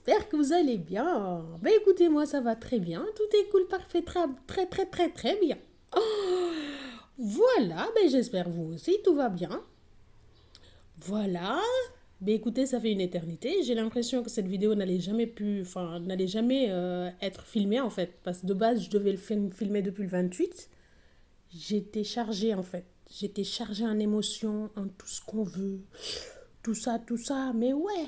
j'espère que vous allez bien. Ben écoutez, moi ça va très bien, tout est cool, parfait, très bien. Voilà, ben j'espère vous aussi, tout va bien. Voilà. Ben écoutez, ça fait une éternité. J'ai l'impression que cette vidéo n'allait jamais être filmée en fait, parce que de base je devais filmer depuis le 28. J'étais chargée en fait. J'étais chargée en émotions, en tout ce qu'on veut, tout ça. Mais ouais,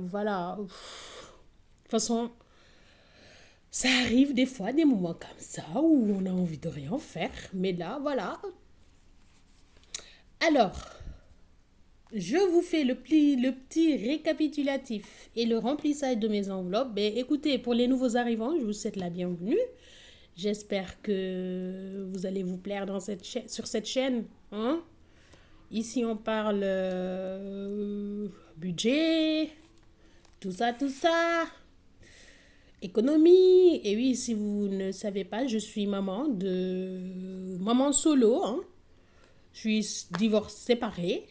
voilà. De toute façon, ça arrive des fois, des moments comme ça, où on a envie de rien faire. Mais là, voilà. Alors, je vous fais le petit récapitulatif et le remplissage de mes enveloppes. Ben, écoutez, pour les nouveaux arrivants, je vous souhaite la bienvenue. J'espère que vous allez vous plaire sur cette chaîne. Hein. Ici, on parle budget, tout ça. Économie. Et oui, si vous ne savez pas, je suis maman solo. Hein. Je suis séparée.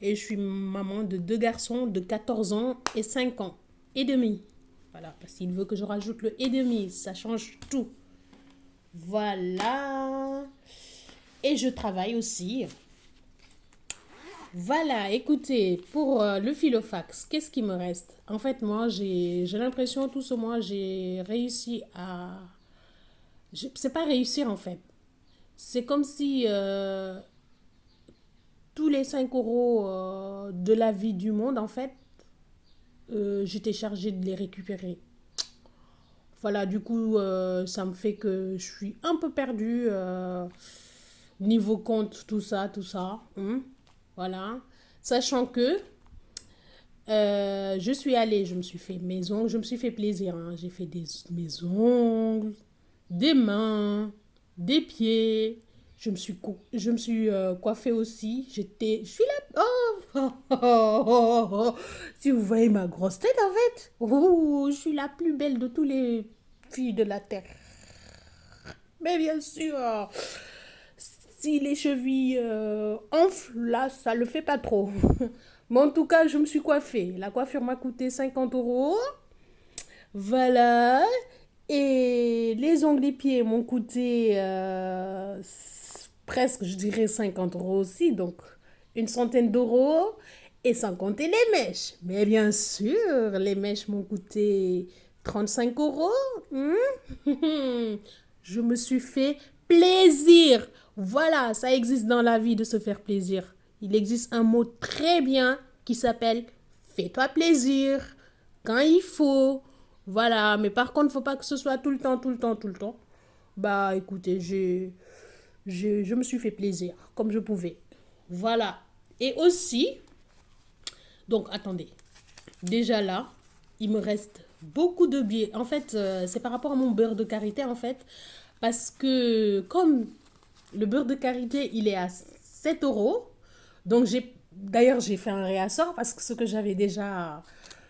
Et je suis maman de deux garçons de 14 ans et 5 ans et demi. Voilà, parce qu'il veut que je rajoute le et demi. Ça change tout. Voilà. Et je travaille aussi. Voilà, écoutez, pour le filofax, qu'est-ce qui me reste? En fait, moi, j'ai l'impression, tout ce mois, j'ai réussi à... C'est pas réussir, en fait. C'est comme si tous les 5 euros de la vie du monde, en fait, j'étais chargée de les récupérer. Voilà, du coup, ça me fait que je suis un peu perdue niveau compte, tout ça. Voilà. Sachant que je suis allée, je me suis fait mes ongles, je me suis fait plaisir. Hein. J'ai fait mes ongles, des mains, des pieds. Je me suis coiffée aussi. Je suis là. Oh. Si vous voyez ma grosse tête en fait. Oh, je suis la plus belle de tous les filles de la terre. Mais bien sûr, si les chevilles enflent, là, ça le fait pas trop. Mais en tout cas, je me suis coiffée. La coiffure m'a coûté 50 euros. Voilà. Et les ongles et pieds m'ont coûté presque, je dirais, 50 euros aussi. Donc, une centaine d'euros. Et sans compter les mèches. Mais bien sûr, les mèches m'ont coûté 35 euros. Je me suis fait plaisir. Voilà, ça existe dans la vie de se faire plaisir. Il existe un mot très bien qui s'appelle fais-toi plaisir quand il faut. Voilà, mais par contre, il ne faut pas que ce soit tout le temps. Bah écoutez, je me suis fait plaisir comme je pouvais. Voilà. Et aussi, donc attendez, déjà là, il me reste beaucoup de billets. En fait, c'est par rapport à mon beurre de karité en fait. Parce que comme le beurre de karité, il est à 7 euros. Donc d'ailleurs, j'ai fait un réassort parce que ce que j'avais déjà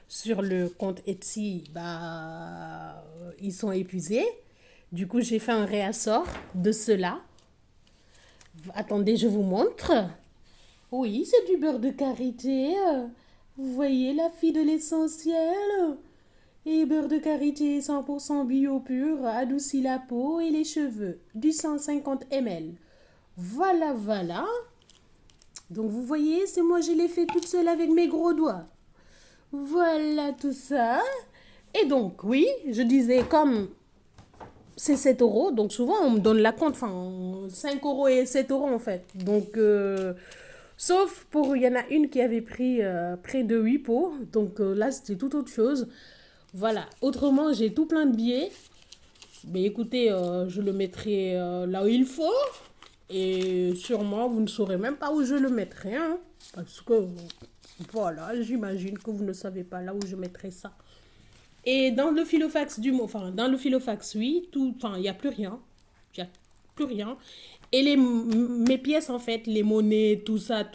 sur le compte Etsy, bah, ils sont épuisés. Du coup, j'ai fait un réassort de cela. Attendez, je vous montre. Oui, c'est du beurre de karité. Vous voyez la fille de l'essentiel. Et beurre de karité 100% bio pur adoucit la peau et les cheveux. Du 150 ml. Voilà. Donc vous voyez, c'est moi, je l'ai fait toute seule avec mes gros doigts. Voilà tout ça. Et donc, oui, je disais, comme c'est 7 euros, donc souvent on me donne la compte, enfin 5 euros et 7 euros en fait. Donc, sauf pour, il y en a une qui avait pris près de 8 pots, donc là c'était tout autre chose. Voilà, autrement j'ai tout plein de billets. Mais écoutez, je le mettrai là où il faut. Et sûrement, vous ne saurez même pas où je le mettrai. Hein, parce que, voilà, j'imagine que vous ne savez pas là où je mettrai ça. Et dans le filofax dans le filofax, oui, il n'y a plus rien. Il n'y a plus rien. Et mes pièces, en fait, les monnaies, tout ça,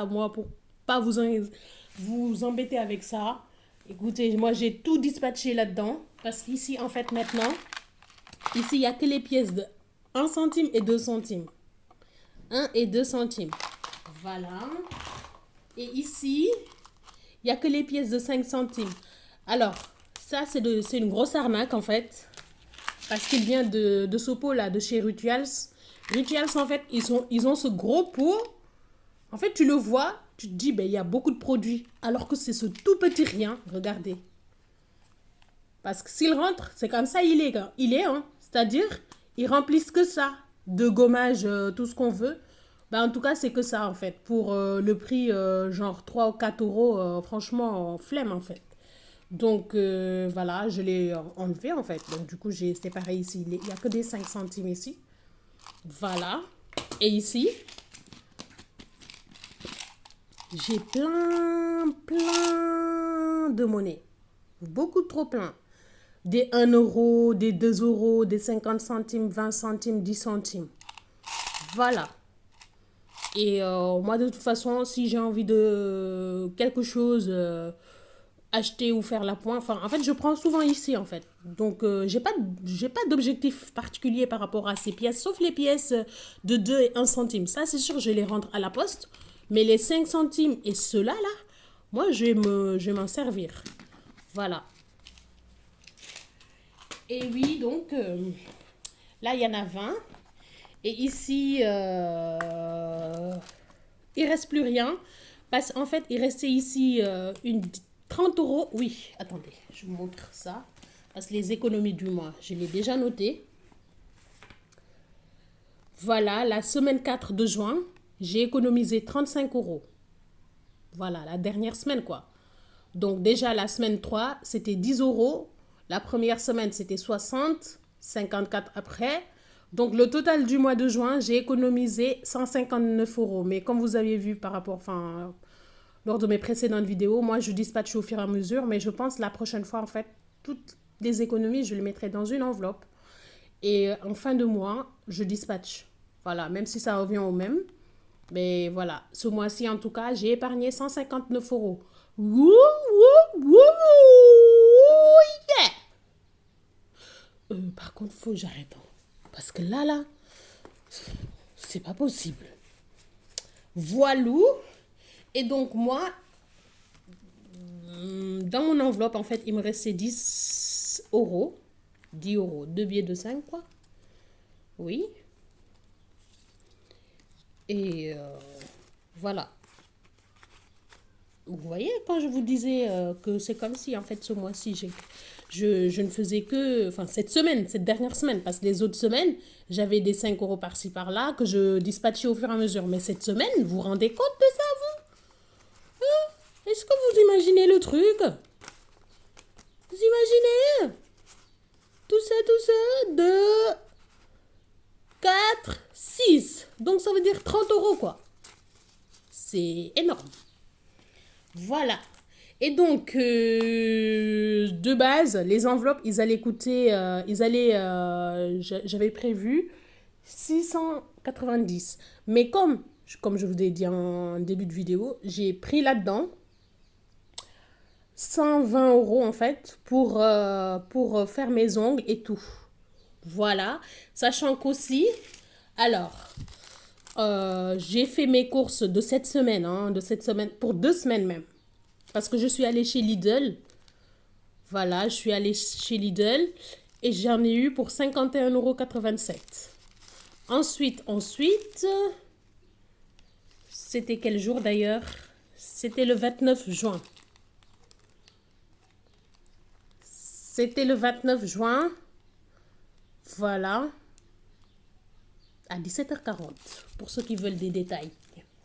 moi, pour pas vous embêter avec ça, écoutez, moi, j'ai tout dispatché là-dedans. Parce qu'ici, en fait, maintenant, ici, il n'y a que les pièces de 1 centime et 2 centimes. 1 et 2 centimes. Voilà. Et ici, Il n'y a que les pièces de 5 centimes. Alors, ça, c'est une grosse arnaque, en fait. Parce qu'il vient de ce pot-là, de chez Rituals. Rituals, en fait, ils ont ce gros pot. En fait, tu le vois, tu te dis, ben, il y a beaucoup de produits. Alors que c'est ce tout petit rien. Regardez. Parce que s'il rentre, c'est comme ça, il est, hein. C'est-à-dire, ils remplissent que ça. De gommage, tout ce qu'on veut. Ben, en tout cas, c'est que ça, en fait. Pour le prix, genre 3 ou 4 euros, franchement, flemme, en fait. Donc, voilà, je l'ai enlevé, en fait. Donc, du coup, j'ai séparé ici. Il n'y a que des 5 centimes ici. Voilà. Et ici, j'ai plein de monnaie. Beaucoup trop plein. Des 1 euro, des 2 euros, des 50 centimes, 20 centimes, 10 centimes. Voilà. Et moi, de toute façon, si j'ai envie de quelque chose, acheter ou faire la pointe, enfin, en fait, je prends souvent ici, en fait. Donc, j'ai pas d'objectif particulier par rapport à ces pièces, sauf les pièces de 2 et 1 centime. Ça, c'est sûr, je les rentre à la poste. Mais les 5 centimes et ceux-là, là, moi, je vais m'en servir. Voilà. Et oui, donc, là, il y en a 20. Et ici, il reste plus rien. Parce qu'en fait, il restait ici 30 euros. Oui, attendez, je vous montre ça. Parce que les économies du mois, je l'ai déjà noté. Voilà, la semaine 4 de juin, j'ai économisé 35 euros. Voilà, la dernière semaine, quoi. Donc déjà, la semaine 3 c'était 10 euros. La première semaine, c'était 60, 54 après. Donc le total du mois de juin, j'ai économisé 159 euros. Mais comme vous avez vu par rapport, enfin, lors de mes précédentes vidéos, moi, je dispatche au fur et à mesure. Mais je pense la prochaine fois, en fait, toutes les économies, je les mettrai dans une enveloppe. Et en fin de mois, je dispatche. Voilà, même si ça revient au même. Mais voilà, ce mois-ci, en tout cas, j'ai épargné 159 euros. Wouh, wouh, wouh, yeah! Par contre, faut que j'arrête, hein. Parce que là, c'est pas possible. Voilou. Et donc, moi, dans mon enveloppe, en fait, il me restait 10 euros. 10 euros. Deux billets de 5, quoi. Oui. Et voilà. Vous voyez, quand je vous disais que c'est comme si, en fait, ce mois-ci, je ne faisais que... Enfin, cette dernière semaine, parce que les autres semaines, j'avais des 5 euros par-ci, par-là, que je dispatchais au fur et à mesure. Mais cette semaine, vous vous rendez compte de ça, vous? Hein? Est-ce que vous imaginez le truc? Vous imaginez? Tout ça, 2, 4, 6. Donc, ça veut dire 30 euros, quoi. C'est énorme. Voilà. Et donc, de base, les enveloppes, ils allaient coûter, j'avais prévu 690. Mais comme je vous ai dit en début de vidéo, j'ai pris là-dedans 120 euros en fait pour faire mes ongles et tout. Voilà. Sachant qu'aussi, alors, j'ai fait mes courses de cette semaine, pour 2 semaines même. Parce que je suis allée chez Lidl. Voilà, je suis allée chez Lidl et j'en ai eu pour 51,87 €. Ensuite, c'était quel jour d'ailleurs? C'était le 29 juin. C'était le 29 juin. Voilà. À 17h40. Pour ceux qui veulent des détails.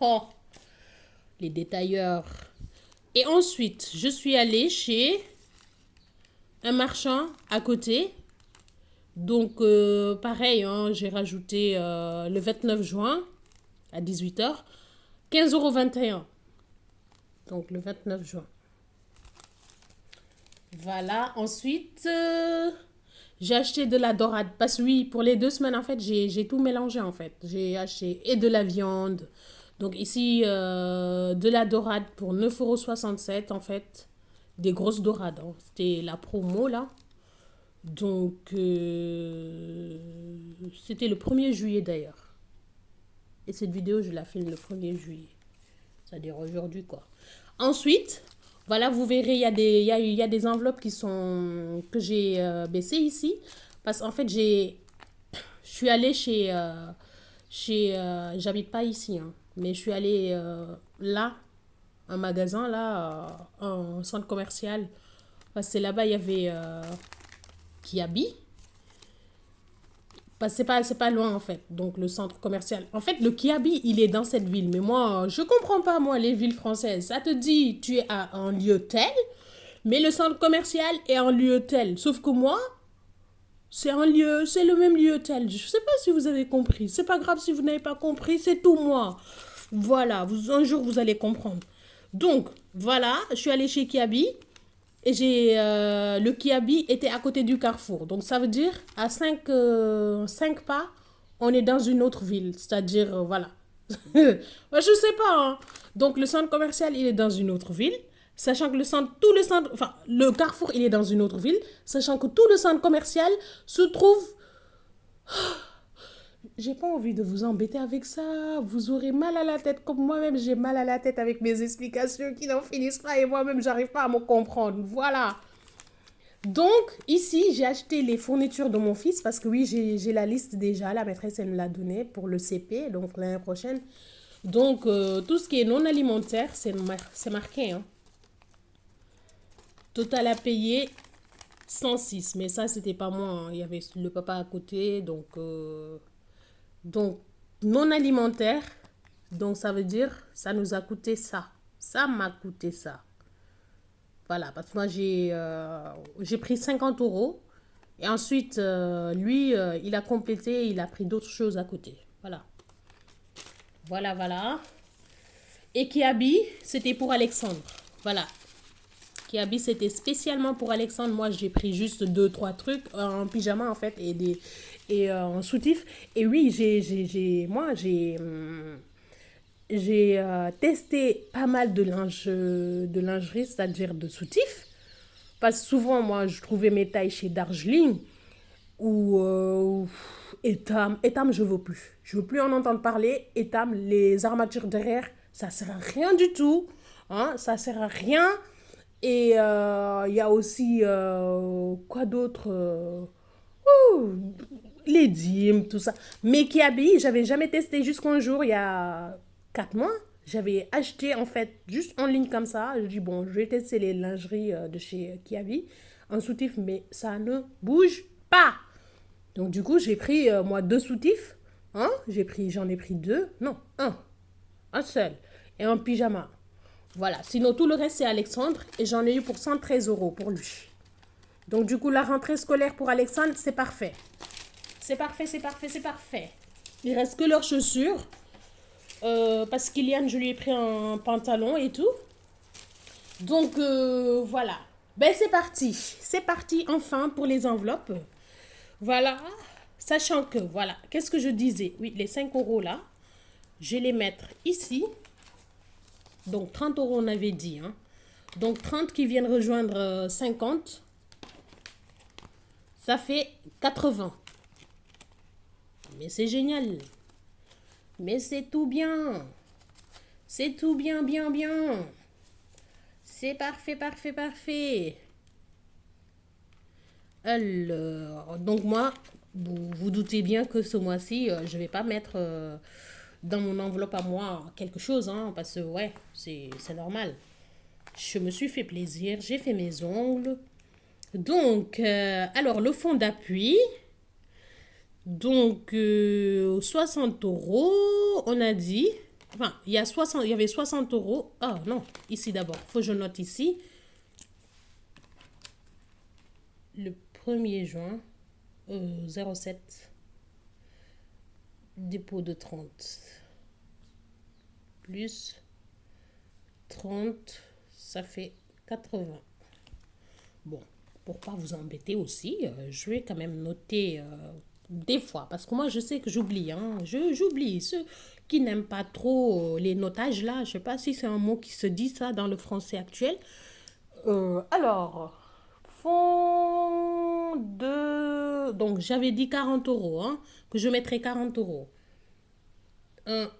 Oh, les détailleurs. Et ensuite, je suis allée chez un marchand à côté. Donc, pareil, hein, j'ai rajouté le 29 juin à 18h, 15,21 €. Donc, le 29 juin. Voilà. Ensuite, j'ai acheté de la dorade. Parce que oui, pour les 2 semaines, en fait, j'ai tout mélangé, en fait. J'ai acheté et de la viande. Donc, ici, de la dorade pour 9,67 € en fait. Des grosses dorades, hein. C'était la promo, là. Donc, c'était le 1er juillet d'ailleurs. Et cette vidéo, je la filme le 1er juillet. C'est-à-dire aujourd'hui, quoi. Ensuite, Voilà, vous verrez, il y a des enveloppes que j'ai baissées ici. Parce qu'en fait, je suis allée j'habite pas ici, hein, mais je suis allée là, un magasin, là, un centre commercial. Parce que là-bas, il y avait Kiabi. Parce que c'est pas loin, en fait, donc le centre commercial. En fait, le Kiabi, il est dans cette ville. Mais moi, je comprends pas, moi, les villes françaises. Ça te dit, tu es à un lieu tel, mais le centre commercial est un lieu tel. Sauf que moi, c'est le même lieu tel. Je sais pas si vous avez compris. C'est pas grave si vous n'avez pas compris, c'est tout moi. Voilà, un jour vous allez comprendre. Donc, voilà, je suis allée chez Kiabi et le Kiabi était à côté du carrefour. Donc, ça veut dire à 5 pas, on est dans une autre ville. C'est-à-dire, voilà. Ouais, je sais pas, hein. Donc, le centre commercial, il est dans une autre ville. Sachant que enfin, le carrefour, il est dans une autre ville. Sachant que tout le centre commercial se trouve. J'ai pas envie de vous embêter avec ça. Vous aurez mal à la tête, comme moi-même, j'ai mal à la tête avec mes explications qui n'en finissent pas et moi-même, j'arrive pas à me comprendre. Voilà. Donc, ici, j'ai acheté les fournitures de mon fils parce que oui, j'ai la liste déjà. La maîtresse, elle me l'a donnée pour le CP, donc l'année prochaine. Donc, tout ce qui est non alimentaire, c'est marqué, hein. Total à payer 106. Mais ça, c'était pas moi, hein. Il y avait le papa à côté. Donc non alimentaire. Donc, ça veut dire, ça nous a coûté ça. Ça m'a coûté ça. Voilà, parce que moi, j'ai pris 50 euros. Et ensuite, lui, il a complété, il a pris d'autres choses à côté. Voilà. Voilà, voilà. Et Kiabi, c'était pour Alexandre. Voilà. Kiabi, c'était spécialement pour Alexandre. Moi, j'ai pris juste deux, trois trucs en pyjama, en fait, et en soutif. Et oui, j'ai testé pas mal de lingerie, c'est-à-dire de soutif. Parce que souvent, moi, je trouvais mes tailles chez Darjeeling ou Etam. Etam, je veux plus. Je veux plus en entendre parler. Etam, les armatures derrière, ça sert à rien du tout. Hein, ça sert à rien. Et il y a aussi, quoi d'autre les dîmes, tout ça. Mais Kiabi, j'avais jamais testé jusqu'un jour, il y a 4 mois. J'avais acheté en fait juste en ligne comme ça. Je dis bon, je vais tester les lingeries de chez Kiabi en soutif, mais ça ne bouge pas. Donc du coup, j'ai pris moi deux soutifs. Hein? J'en ai pris deux. Non, un seul. Et un pyjama. Voilà. Sinon, tout le reste, c'est Alexandre. Et j'en ai eu pour 113 euros pour lui. Donc du coup, la rentrée scolaire pour Alexandre, c'est parfait. C'est parfait, c'est parfait, c'est parfait. Il reste que leurs chaussures. Parce qu'Iliane, je lui ai pris un pantalon et tout. Donc voilà. Ben c'est parti. C'est parti enfin pour les enveloppes. Voilà. Sachant que, voilà, qu'est-ce que je disais? Oui, les 5 euros là, je vais les mettre ici. Donc 30 euros, on avait dit. Hein. Donc 30 qui viennent rejoindre 50. Ça fait 80. Mais c'est génial. Mais c'est tout bien. C'est tout bien, bien, bien. C'est parfait, parfait, parfait. Alors, donc moi, vous doutez bien que ce mois-ci, je vais pas mettre dans mon enveloppe à moi quelque chose, hein, parce que ouais, c'est normal. Je me suis fait plaisir, j'ai fait mes ongles. Donc, alors le fond d'appui, donc 60 euros, on a dit. Enfin, il y avait 60 euros. Ah non, ici d'abord, faut que je note ici. Le 1er juin, 07, dépôt de 30, plus 30, ça fait 80. Bon, pour pas vous embêter aussi, je vais quand même noter des fois, parce que moi je sais que j'oublie, hein, j'oublie. Ceux qui n'aiment pas trop les notages là, je sais pas si c'est un mot qui se dit ça dans le français actuel. Alors, fond de... Donc, j'avais dit 40 euros, hein, que je mettrais 40 euros. 1,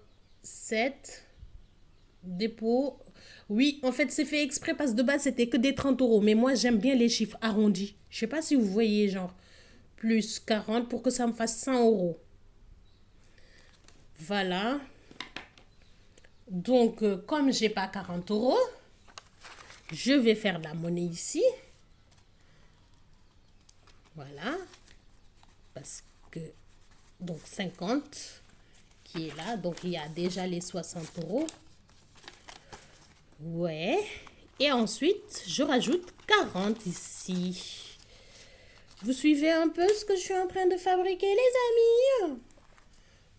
7, Dépôt. Oui, en fait, c'est fait exprès parce que de base, c'était que des 30 euros. Mais moi, j'aime bien les chiffres arrondis. Je sais pas si vous voyez, genre, plus 40 pour que ça me fasse 100 euros. Voilà. Donc, comme j'ai pas 40 euros, je vais faire de la monnaie ici. Voilà. Parce que, donc 50 qui est là. Donc, il y a déjà les 60 euros. Ouais. Et ensuite, je rajoute 40 ici. Vous suivez un peu ce que je suis en train de fabriquer, les amis?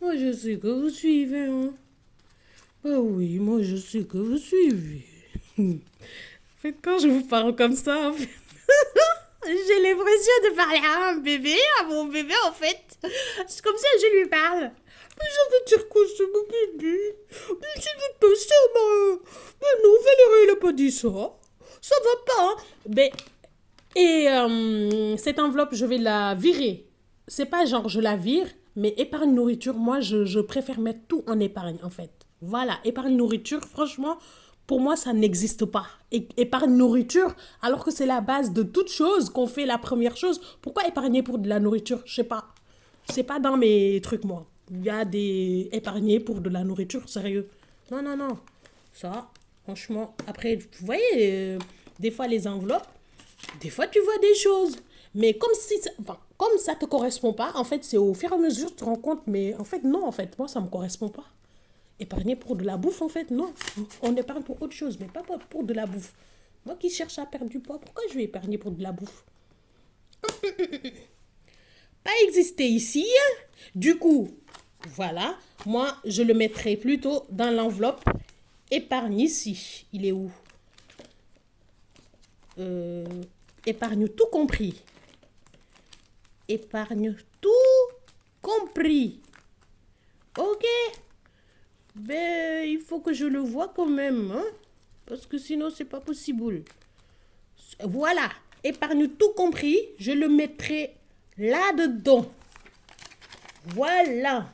Moi, je sais que vous suivez, hein. Ah oui, moi, je sais que vous suivez. En fait, quand je vous parle comme ça, en fait, j'ai l'impression de parler à un bébé, à mon bébé, en fait. C'est comme ça que je lui parle. Mais ça veut dire quoi, c'est mon bébé? Mais c'est pas ça, mais non, Valérie, il a pas dit ça. Ça va pas, hein. Ben, et cette enveloppe, je vais la virer. C'est pas genre je la vire, mais épargne nourriture, moi, je préfère mettre tout en épargne, en fait. Voilà, épargne nourriture, franchement, pour moi, ça n'existe pas. Épargne nourriture, alors que c'est la base de toute chose qu'on fait la première chose. Pourquoi épargner pour de la nourriture? Je sais pas. C'est pas dans mes trucs, moi. Il y a des épargnés pour de la nourriture, sérieux. Non, non, non. Ça, franchement, après, vous voyez, des fois les enveloppes, des fois tu vois des choses. Mais comme si enfin, comme ça te correspond pas, en fait, c'est au fur et à mesure que tu te rends compte, mais en fait, non, en fait, moi, ça me correspond pas. Épargner pour de la bouffe, en fait, non. On épargne pour autre chose, mais pas pour de la bouffe. Moi qui cherche à perdre du poids, pourquoi je vais épargner pour de la bouffe? Pas exister ici. Du coup, voilà. Moi, je le mettrai plutôt dans l'enveloppe épargne ici. Il est où? Euh, Épargne tout compris. Épargne tout compris. Ok. Ben, il faut que je le vois quand même, hein? Parce que sinon, c'est pas possible. Voilà. Épargne tout compris. Je le mettrai là-dedans. Voilà.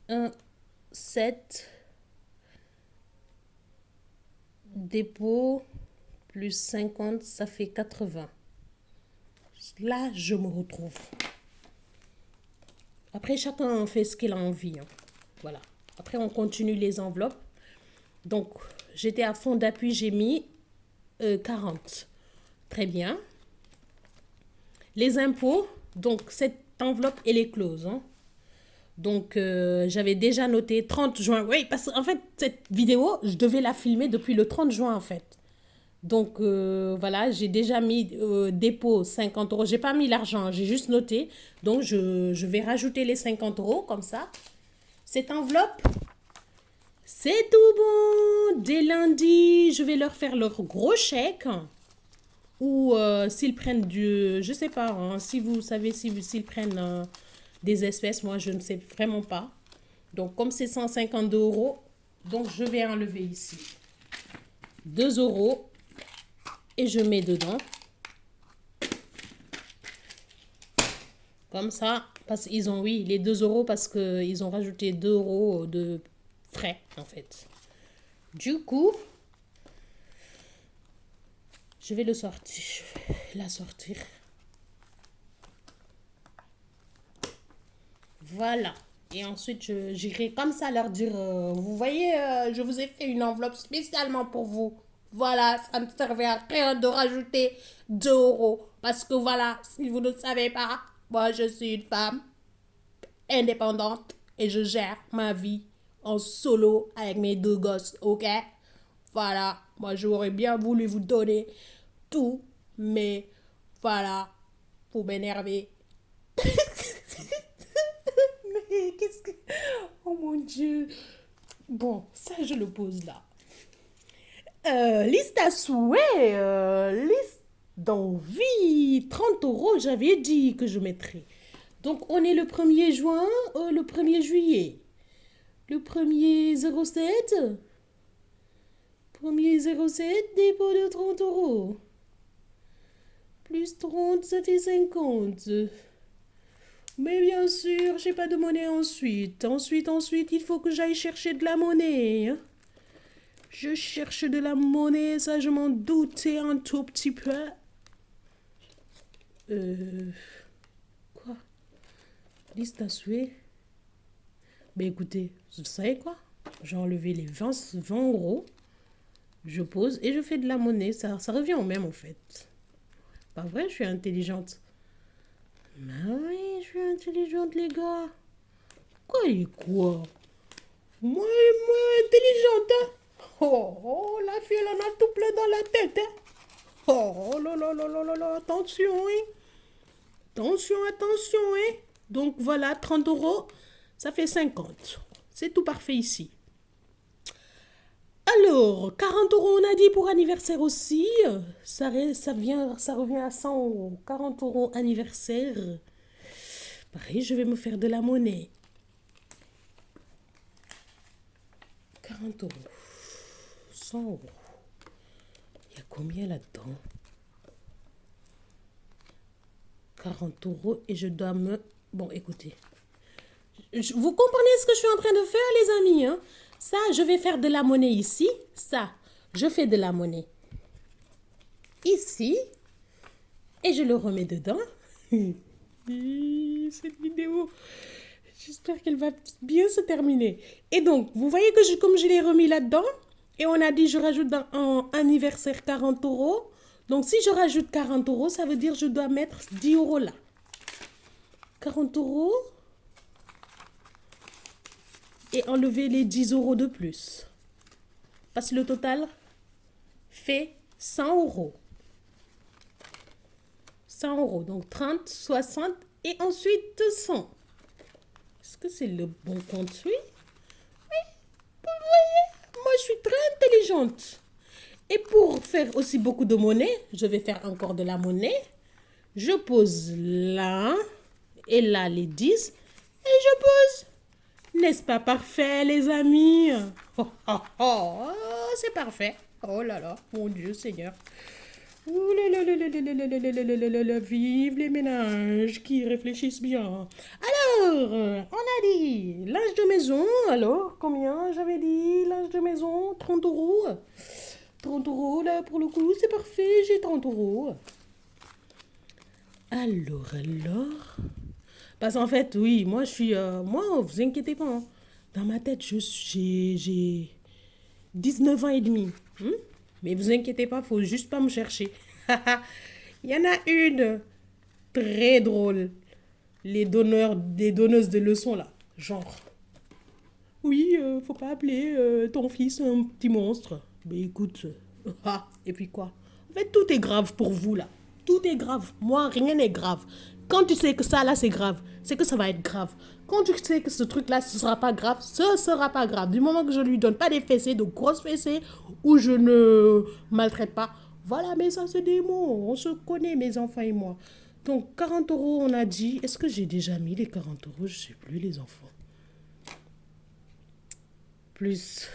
Un 7 dépôt plus 50, ça fait 80. Là, je me retrouve. Après, chacun fait ce qu'il a envie, hein. Voilà. Après, on continue les enveloppes. Donc, j'étais à fond d'appui, j'ai mis 40. Très bien. Les impôts, donc cette enveloppe, elle est close, hein. Donc, j'avais déjà noté 30 juin. Oui, parce qu'en fait, cette vidéo, je devais la filmer depuis le 30 juin, en fait. Donc, voilà, j'ai déjà mis dépôt 50 euros. J'ai pas mis l'argent, j'ai juste noté. Donc, je vais rajouter les 50 euros, comme ça. Cette enveloppe, c'est tout bon. Dès lundi, je vais leur faire leur gros chèque. Ou s'ils prennent du... Je sais pas, hein, si vous savez s'ils prennent des espèces, moi, je ne sais vraiment pas. Donc, comme c'est 152 euros, donc je vais enlever ici 2 euros et je mets dedans. Comme ça, parce qu'ils ont, oui, les 2 euros parce qu'ils ont rajouté 2 euros de frais, en fait. Du coup, je vais le sortir. Je vais la sortir. Voilà. Et ensuite, j'irai comme ça leur dire, vous voyez, je vous ai fait une enveloppe spécialement pour vous. Voilà, ça ne servait à rien de rajouter 2 euros. Parce que voilà, si vous ne savez pas, moi je suis une femme indépendante et je gère ma vie en solo avec mes 2 gosses, ok? Voilà, moi j'aurais bien voulu vous donner tout, mais voilà, pour m'énerver. Mais qu'est-ce que... Oh mon Dieu. Bon, ça je le pose là. Liste à souhait, liste d'envie. 30 euros, j'avais dit que je mettrais. Donc on est le 1er juin, le 1er juillet. Le 1er 07. Premier 07, dépôt de 30 euros. Plus 30, ça fait 50. Mais bien sûr, j'ai pas de monnaie ensuite. Ensuite, il faut que j'aille chercher de la monnaie. Hein. Je cherche de la monnaie, ça je m'en doutais un tout petit peu. Quoi? Liste à souhait. Ben écoutez, vous savez quoi? J'ai enlevé les 20 euros. Je pose et je fais de la monnaie. Ça revient au même en fait. Pas vrai, je suis intelligente. Mais oui, je suis intelligente les gars. Quoi et quoi? Moi, intelligente, hein? Oh, la fille, elle en a tout plein dans la tête, hein? Oh, là, attention, hein? Attention, hein? Donc voilà, 30 euros, ça fait 50. C'est tout parfait ici. Alors, 40 euros, on a dit pour anniversaire aussi. Ça revient à 100 euros. 40 euros anniversaire. Pareil, je vais me faire de la monnaie. 40 euros. 100 euros. Il y a combien là-dedans? 40 euros et je dois me... Bon, écoutez. Vous comprenez ce que je suis en train de faire, les amis, hein? Ça, je vais faire de la monnaie ici. Ça, je fais de la monnaie ici. Et je le remets dedans. Cette vidéo, j'espère qu'elle va bien se terminer. Et donc, vous voyez que comme je l'ai remis là-dedans, et on a dit je rajoute dans un anniversaire 40 euros. Donc, si je rajoute 40 euros, ça veut dire que je dois mettre 10 euros là. 40 euros. Et enlever les 10 euros de plus. Parce que le total fait 100 euros. 100 euros. Donc 30, 60 et ensuite 100. Est-ce que c'est le bon compte? Oui. Oui. Vous voyez, moi je suis très intelligente. Et pour faire aussi beaucoup de monnaie, je vais faire encore de la monnaie. Je pose là et là les 10 et je pose. N'est-ce pas parfait, les amis? Oh, c'est parfait. Oh là là, mon Dieu Seigneur. Ouh là là là là là là là là là là là, vive les ménages qui réfléchissent bien. Alors, on a dit linge de maison. Alors, combien j'avais dit linge de maison? 30 euros. 30 euros, là, pour le coup, c'est parfait. J'ai 30 euros. Alors... Parce qu'en fait, oui, moi, je suis... moi, vous inquiétez pas. Hein. Dans ma tête, j'ai 19 ans et demi. Mais vous inquiétez pas, faut juste pas me chercher. Il y en a une très drôle. Les donneuses de leçons, là. Genre, oui, faut pas appeler ton fils un petit monstre. Mais écoute, et puis quoi? En fait, tout est grave pour vous, là. Tout est grave. Moi, rien n'est grave. Quand tu sais que ça, là, c'est grave, c'est que ça va être grave. Quand tu sais que ce truc-là, ce sera pas grave, ce sera pas grave. Du moment que je lui donne pas des fessées, de grosses fessées, ou je ne maltraite pas, voilà, mais ça, c'est des mots. On se connaît, mes enfants et moi. Donc, 40 euros, on a dit. Est-ce que j'ai déjà mis les 40 euros? Je sais plus, les enfants. Plus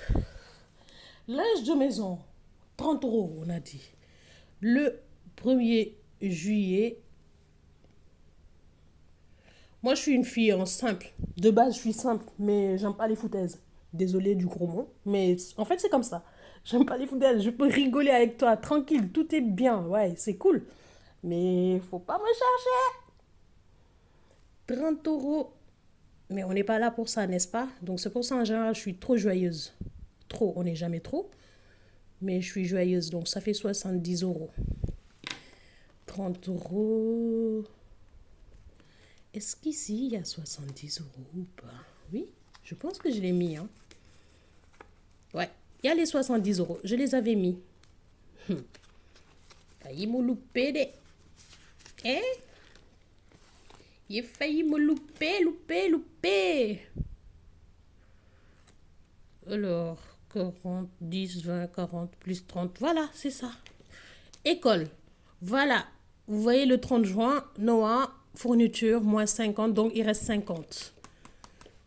linge de maison, 30 euros, on a dit. Le 1er juillet, moi, je suis une fille simple. De base, je suis simple, mais j'aime pas les foutaises. Désolée du gros mot, mais en fait, c'est comme ça. J'aime pas les foutaises. Je peux rigoler avec toi, tranquille, tout est bien. Ouais, c'est cool. Mais faut pas me chercher. 30 euros. Mais on n'est pas là pour ça, n'est-ce pas? Donc, c'est pour ça, en général, je suis trop joyeuse. Trop, on n'est jamais trop. Mais je suis joyeuse, donc ça fait 70 euros. 30 euros. Est-ce qu'ici, il y a 70 euros ou pas? Oui, je pense que je l'ai mis. Hein. Ouais, il y a les 70 euros. Je les avais mis. Failli me louper des... Hein? Il a failli me louper. Alors, 40, 10, 20, 40, plus 30. Voilà, c'est ça. École. Voilà. Vous voyez le 30 juin, Noah... Fourniture, moins 50, donc il reste 50.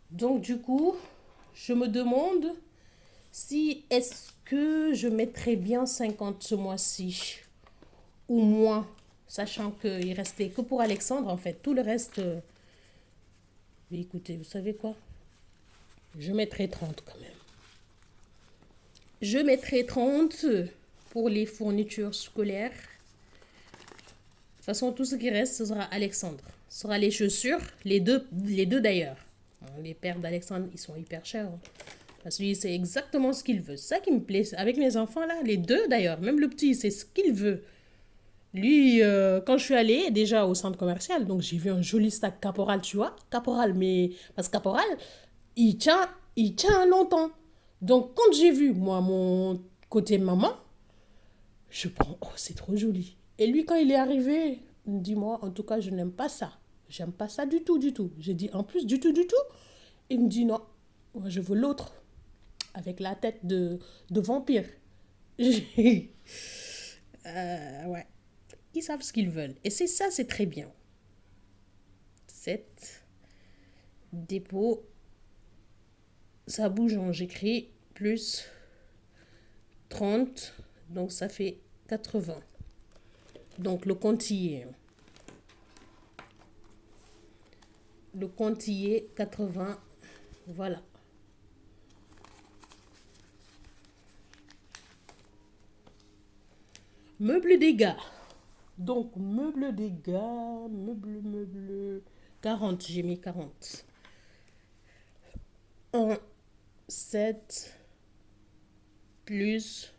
Donc du coup, je me demande Si est-ce que je mettrais bien 50 ce mois-ci ou moins, sachant qu'il restait que pour Alexandre en fait. Tout le reste, mais écoutez, vous savez quoi? Je mettrai 30 quand même. Je mettrai 30 pour les fournitures scolaires. De toute façon, tout ce qui reste, ce sera Alexandre. Ce sera les chaussures, les deux d'ailleurs. Les paires d'Alexandre, ils sont hyper chers. Hein. Parce que lui, c'est exactement ce qu'il veut. C'est ça qui me plaît. Avec mes enfants, là, les deux d'ailleurs, même le petit, c'est ce qu'il veut. Lui, quand je suis allée déjà au centre commercial, donc j'ai vu un joli sac Caporal, tu vois. Caporal, mais. Parce que Caporal, il tient longtemps. Donc quand j'ai vu, moi, mon côté maman, je prends, oh, c'est trop joli. Et lui, quand il est arrivé, il me dit, moi, en tout cas, je n'aime pas ça. J'aime pas ça du tout, du tout. J'ai dit, en plus, du tout, du tout. Il me dit, non, moi, je veux l'autre, avec la tête de vampire. Ouais. Ils savent ce qu'ils veulent. Et c'est ça, c'est très bien. 7 dépôt. Ça bouge, j'écris plus 30. Donc ça fait 80. Donc le compte y est. Le compte y est 80. Voilà. Meuble dégâts. Donc, meuble dégâts, meuble. 40, j'ai mis 40. 1, 7, plus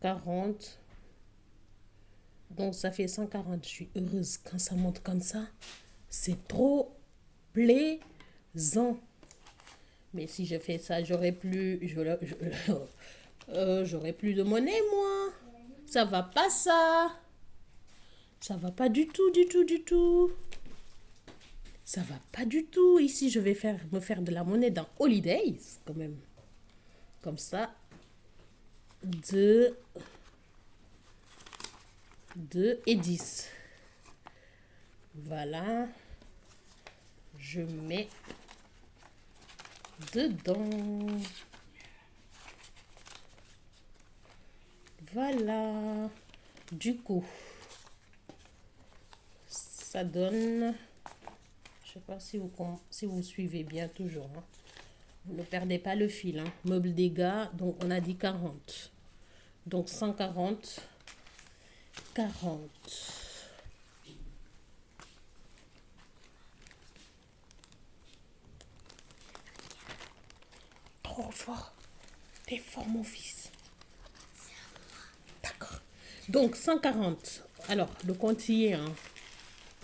40. Donc, ça fait 140. Je suis heureuse quand ça monte comme ça. C'est trop plaisant. Mais si je fais ça, j'aurai plus, j'aurai plus de monnaie, moi. Ça va pas, ça. Ça va pas du tout, du tout, du tout. Ça va pas du tout. Ici, je vais me faire de la monnaie dans Holidays, quand même. Comme ça. 2 et 10. Voilà. Je mets dedans. Voilà. Du coup, ça donne... Je sais pas si vous suivez bien toujours. Hein. Vous ne perdez pas le fil. Hein. Meuble dégâts, donc on a dit 40. Donc 140, 40. Trop fort. T'es fort, mon fils. D'accord. Donc 140. Alors, le compte y est. Hein.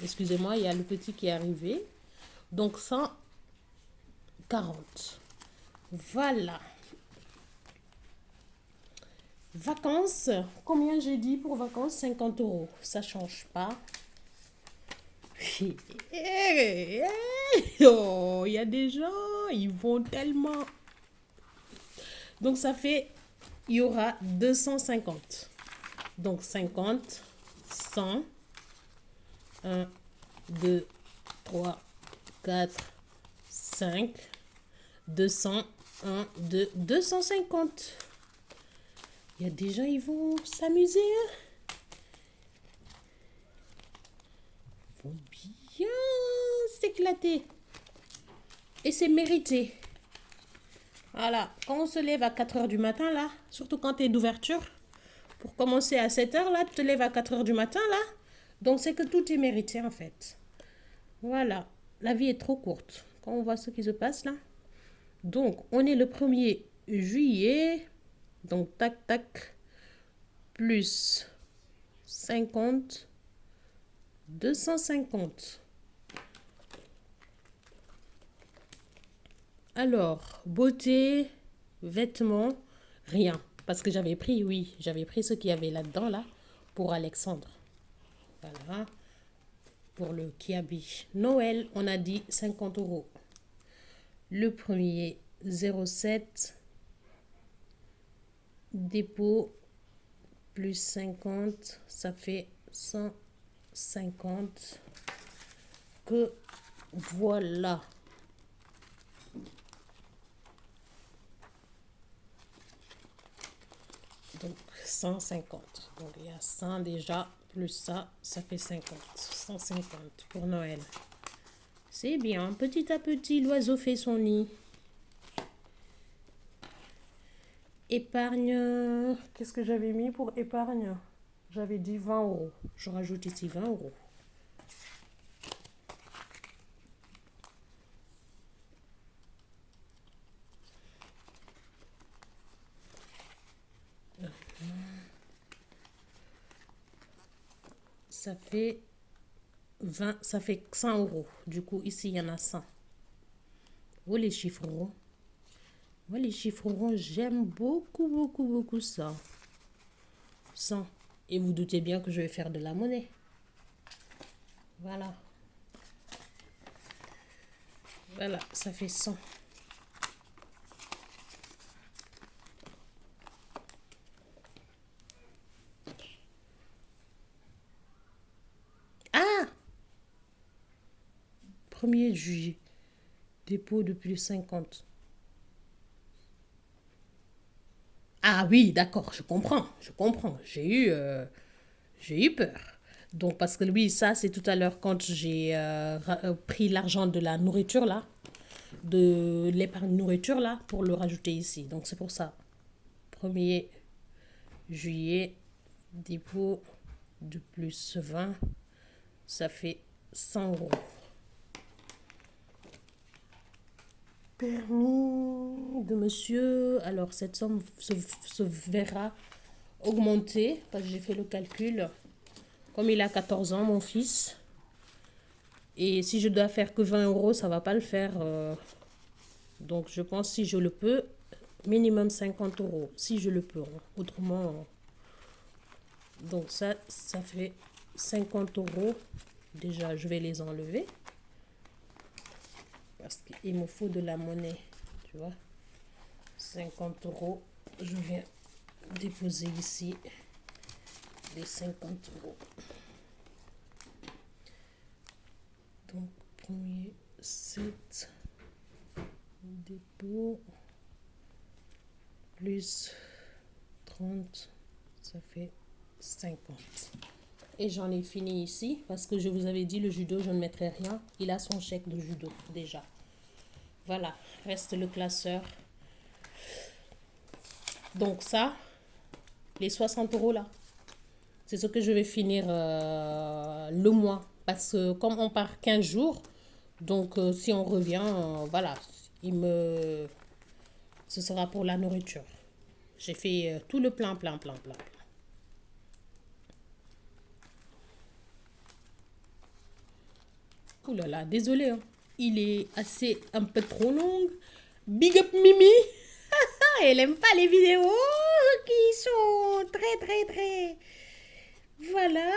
Excusez-moi, il y a le petit qui est arrivé. Donc 140. Voilà. Vacances. Combien j'ai dit pour vacances? 50 euros. Ça change pas. Oh, il y a des gens, ils vont tellement. Donc ça fait, il y aura 250. Donc 50, 100, 1, 2, 3, 4, 5, 200, 1, 2, 250. Il y a des gens, ils vont s'amuser. Hein? Ils vont bien s'éclater. Et c'est mérité. Voilà, quand on se lève à 4 heures du matin, là, surtout quand tu es d'ouverture, pour commencer à 7 heures, là, tu te lèves à 4 heures du matin, là. Donc, c'est que tout est mérité, en fait. Voilà, la vie est trop courte. Quand on voit ce qui se passe, là. Donc, on est le 1er juillet. Donc, tac, tac, plus 50, 250. Alors, beauté, vêtements, rien. Parce que j'avais pris, oui, j'avais pris ce qu'il y avait là-dedans, là, pour Alexandre. Voilà. Pour le Kiabi. Noël, on a dit 50 euros. Le premier, 07. Dépôt, plus 50, ça fait 150. Que voilà. Donc 150. Donc il y a 100 déjà, plus ça fait 50. 150 pour Noël. C'est bien, petit à petit, l'oiseau fait son nid. Épargne. Qu'est-ce que j'avais mis pour épargne? J'avais dit 20 euros. Je rajoute ici 20 euros. Ça fait 20, ça fait 100 euros. Du coup, ici, il y en a 100. Oh, les chiffres ronds. Moi, les chiffres ronds, j'aime beaucoup, beaucoup, beaucoup ça. 100. Et vous doutez bien que je vais faire de la monnaie. Voilà. Voilà, ça fait 100. Ah! 1er juillet. Dépôt de plus 50. Ah oui, d'accord, je comprends, je comprends. J'ai eu peur. Donc, parce que oui, ça, c'est tout à l'heure quand j'ai pris l'argent de la nourriture, là, de l'épargne nourriture, là, pour le rajouter ici. Donc, c'est pour ça. 1er juillet, dépôt de plus 20, ça fait 100 euros. Permis de monsieur. Alors, cette somme se verra augmenter parce que j'ai fait le calcul. Comme il a 14 ans, mon fils. Et si je dois faire que 20 euros, ça va pas le faire. Donc, je pense si je le peux, minimum 50 euros. Si je le peux. Autrement. Donc, ça fait 50 euros. Déjà, je vais les enlever. Parce qu'il me faut de la monnaie. Tu vois. 50 euros. Je viens déposer ici les 50 euros. Donc, 1er 7 dépôt plus 30, ça fait 50. Et j'en ai fini ici parce que je vous avais dit le judo, je ne mettrai rien. Il a son chèque de judo déjà. Voilà, reste le classeur. Donc ça, les 60 euros là, c'est ce que je vais finir le mois. Parce que comme on part 15 jours, donc si on revient, voilà, ce sera pour la nourriture. J'ai fait tout le plein. Ouh là là, désolé, hein. Il est assez un peu trop long. Big up Mimi. Elle aime pas les vidéos qui sont très. Voilà.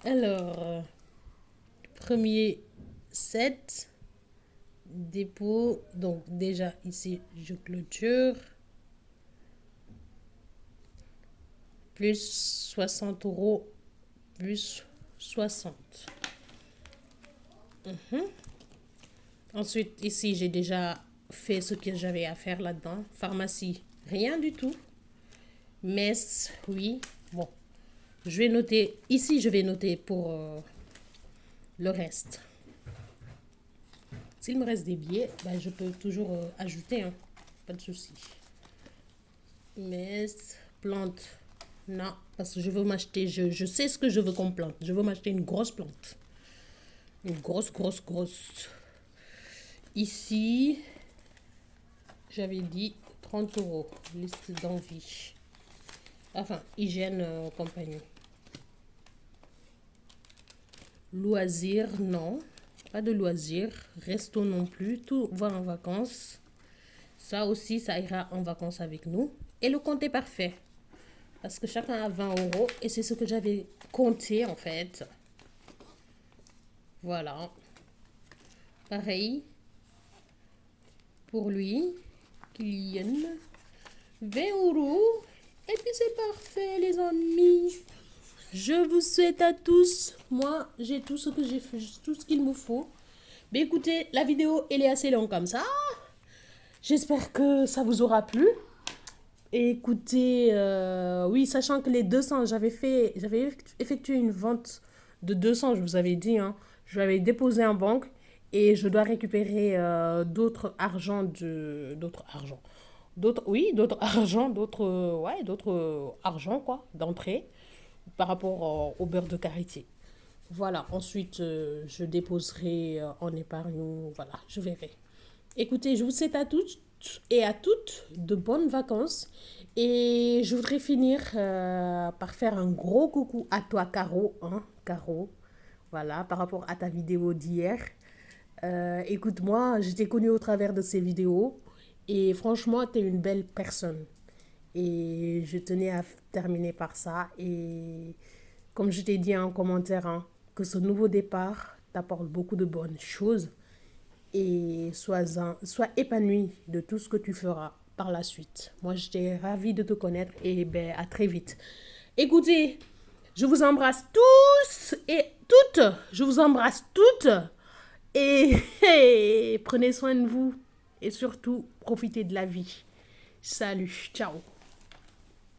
Alors, 1er 7 dépôt. Donc déjà ici, je clôture. Plus 60 euros. Plus 60. Ensuite, ici, j'ai déjà fait ce que j'avais à faire là-dedans. Pharmacie, rien du tout. Messe, oui. Bon, je vais noter. Ici, je vais noter pour le reste. S'il me reste des billets, ben, je peux toujours ajouter. Hein. Pas de souci. Messe, plante. Non, parce que je veux m'acheter. Je sais ce que je veux comme plante. Je veux m'acheter une grosse plante. Une grosse. Ici, j'avais dit 30 euros. Liste d'envie. Enfin, hygiène compagnie. Loisirs, non. Pas de loisirs. Resto non plus. Tout va en vacances. Ça aussi, ça ira en vacances avec nous. Et le compte est parfait. Parce que chacun a 20 euros. Et c'est ce que j'avais compté en fait. Voilà. Pareil. Pour lui. Kylian. 20 euros. Et puis c'est parfait les amis. Je vous souhaite à tous. Moi, j'ai tout ce que j'ai fait. Tout ce qu'il me faut. Mais écoutez, la vidéo, elle est assez longue comme ça. J'espère que ça vous aura plu. Écoutez, oui, sachant que les 200, j'avais effectué une vente de 200, je vous avais dit, hein. Je l'avais déposé en banque et je dois récupérer d'autres argent, d'autres argent, quoi, d'entrée par rapport au beurre de karité. Voilà, ensuite, je déposerai en épargne, voilà, je verrai. Écoutez, je vous souhaite à tous et à toutes de bonnes vacances. Et je voudrais finir par faire un gros coucou à toi, Caro. Hein, Caro. Voilà, par rapport à ta vidéo d'hier. Écoute, moi, je t'ai connue au travers de ces vidéos. Et franchement, tu es une belle personne. Et je tenais à terminer par ça. Et comme je t'ai dit en commentaire, hein, que ce nouveau départ t'apporte beaucoup de bonnes choses et sois épanoui de tout ce que tu feras par la suite. Moi, j'étais ravie de te connaître et ben, à très vite. Écoutez, je vous embrasse tous et toutes. Je vous embrasse toutes et prenez soin de vous et surtout profitez de la vie. Salut, ciao.